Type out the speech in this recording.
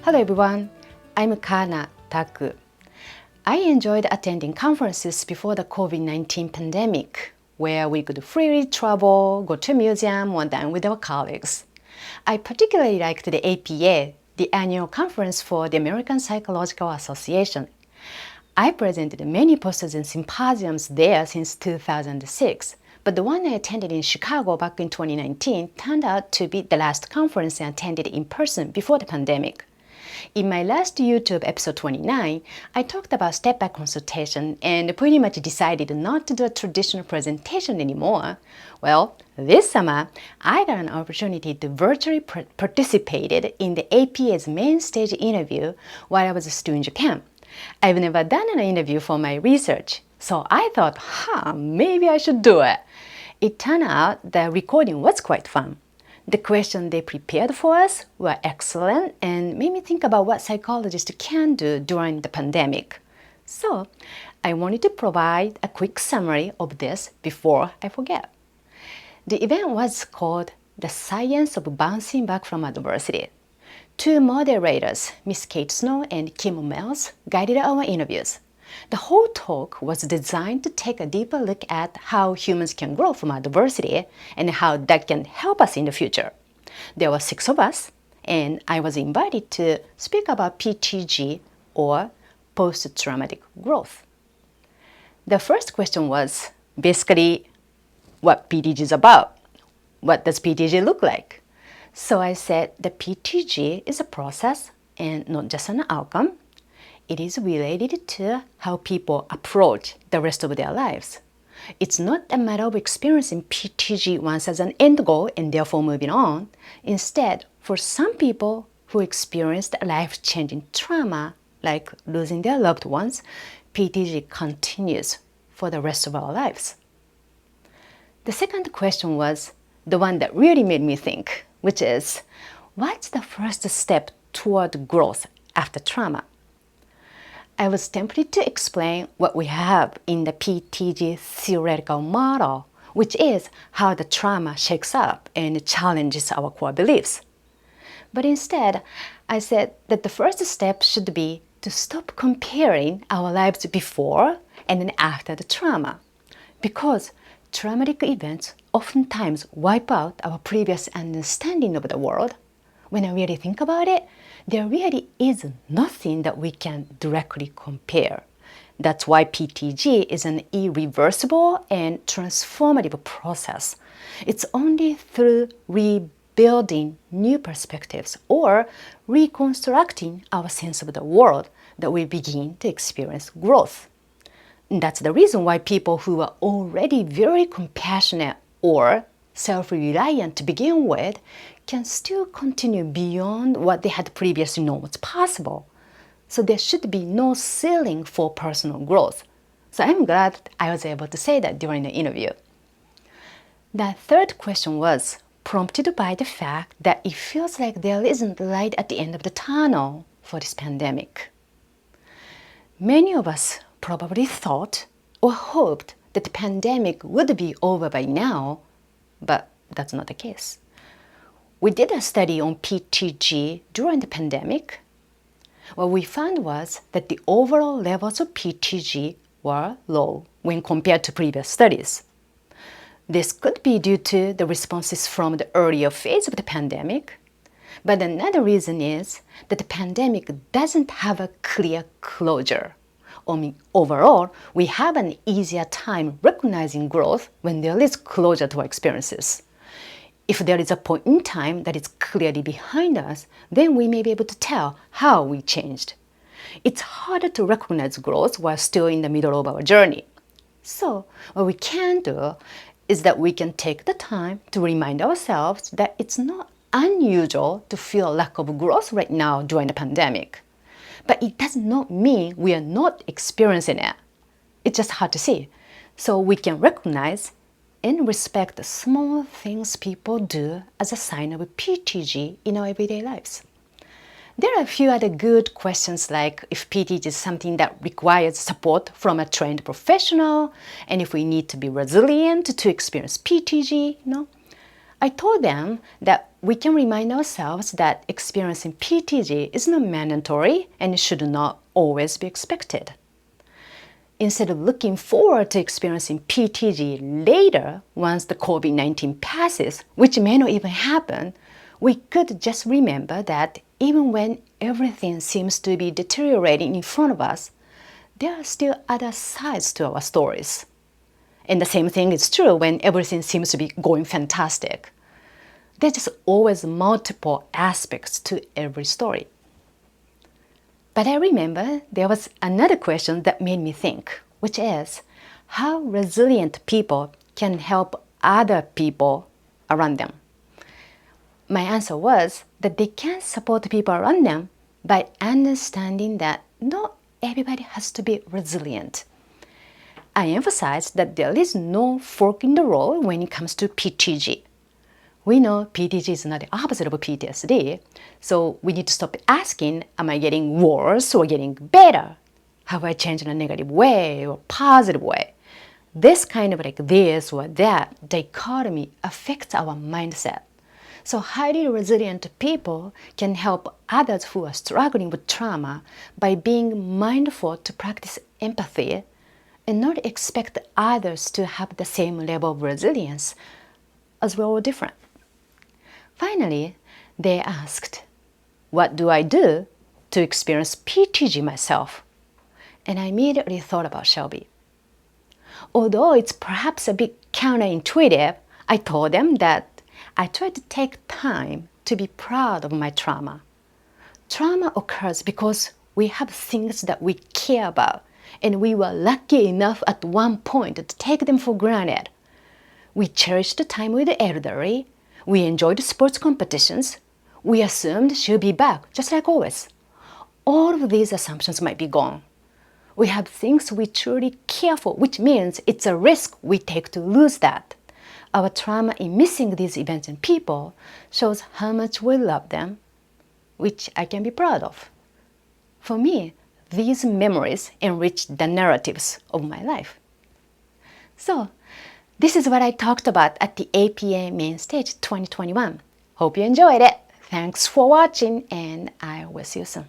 Hello everyone, I'm Kana Taku. I enjoyed attending conferences before the COVID-19 pandemic, where we could freely travel, go to a museum, or dine with our colleagues. I particularly liked the APA, the annual conference for the American Psychological Association. I presented many posters and symposiums there since 2006, but the one I attended in Chicago back in 2019 turned out to be the last conference I attended in person before the pandemic. In my last YouTube episode 29, I talked about step-back consultation and pretty much decided not to do a traditional presentation anymore. Well, this summer, I got an opportunity to virtually participate in the APA's main stage interview while I was still in Japan. I've never done an interview for my research, so I thought, maybe I should do it. It turned out the recording was quite fun. The questions they prepared for us were excellent and made me think about what psychologists can do during the pandemic. So, I wanted to provide a quick summary of this before I forget. The event was called The Science of Bouncing Back from Adversity. Two moderators, Miss Kate Snow and Kim Mills, guided our interviews. The whole talk was designed to take a deeper look at how humans can grow from adversity and how that can help us in the future. There were 6 of us, and I was invited to speak about PTG, or post-traumatic growth. The first question was basically what PTG is about. What does PTG look like? So I said the PTG is a process and not just an outcome. It is related to how people approach the rest of their lives. It's not a matter of experiencing PTG once as an end goal and therefore moving on. Instead, for some people who experienced life-changing trauma, like losing their loved ones, PTG continues for the rest of our lives. The second question was the one that really made me think, which is, what's the first step toward growth after trauma? I was tempted to explain what we have in the PTG theoretical model, which is how the trauma shakes up and challenges our core beliefs. But instead, I said that the first step should be to stop comparing our lives before and then after the trauma, because traumatic events oftentimes wipe out our previous understanding of the world. When I really think about it, there really is nothing that we can directly compare. That's why PTG is an irreversible and transformative process. It's only through rebuilding new perspectives or reconstructing our sense of the world that we begin to experience growth. And that's the reason why people who are already very compassionate or self-reliant to begin with can still continue beyond what they had previously known was possible. So there should be no ceiling for personal growth. So I'm glad I was able to say that during the interview. The third question was prompted by the fact that it feels like there isn't light at the end of the tunnel for this pandemic. Many of us probably thought or hoped that the pandemic would be over by now, but that's not the case. We did a study on PTG during the pandemic. What we found was that the overall levels of PTG were low when compared to previous studies. This could be due to the responses from the earlier phase of the pandemic, but another reason is that the pandemic doesn't have a clear closure. Overall, we have an easier time recognizing growth when there is closure to our experiences. If there is a point in time that is clearly behind us, then we may be able to tell how we changed. It's harder to recognize growth while still in the middle of our journey. So, what we can do is that we can take the time to remind ourselves that it's not unusual to feel a lack of growth right now during the pandemic. But it does not mean we are not experiencing it. It's just hard to see. So we can recognize and respect the small things people do as a sign of PTG in our everyday lives. There are a few other good questions, like if PTG is something that requires support from a trained professional, and if we need to be resilient to experience PTG. I told them that we can remind ourselves that experiencing PTG is not mandatory and should not always be expected. Instead of looking forward to experiencing PTG later once the COVID-19 passes, which may not even happen, we could just remember that even when everything seems to be deteriorating in front of us, there are still other sides to our stories. And the same thing is true when everything seems to be going fantastic. There's just always multiple aspects to every story. But I remember there was another question that made me think, which is how resilient people can help other people around them. My answer was that they can support people around them by understanding that not everybody has to be resilient. I emphasized that there is no fork in the road when it comes to PTG. We know PTG is not the opposite of PTSD, so we need to stop asking, am I getting worse or getting better? Have I changed in a negative way or positive way? This kind of like this or that dichotomy affects our mindset. So highly resilient people can help others who are struggling with trauma by being mindful to practice empathy and not expect others to have the same level of resilience, as we're all different. Finally, they asked, what do I do to experience PTG myself? And I immediately thought about Shelby. Although it's perhaps a bit counterintuitive, I told them that I try to take time to be proud of my trauma. Trauma occurs because we have things that we care about, and we were lucky enough at one point to take them for granted. We cherished the time with the elderly. We enjoyed sports competitions. We assumed she'll be back, just like always. All of these assumptions might be gone. We have things we truly care for, which means it's a risk we take to lose that. Our trauma in missing these events and people shows how much we love them, which I can be proud of. For me, these memories enrich the narratives of my life. So, this is what I talked about at the APA Main Stage 2021. Hope you enjoyed it. Thanks for watching, and I will see you soon.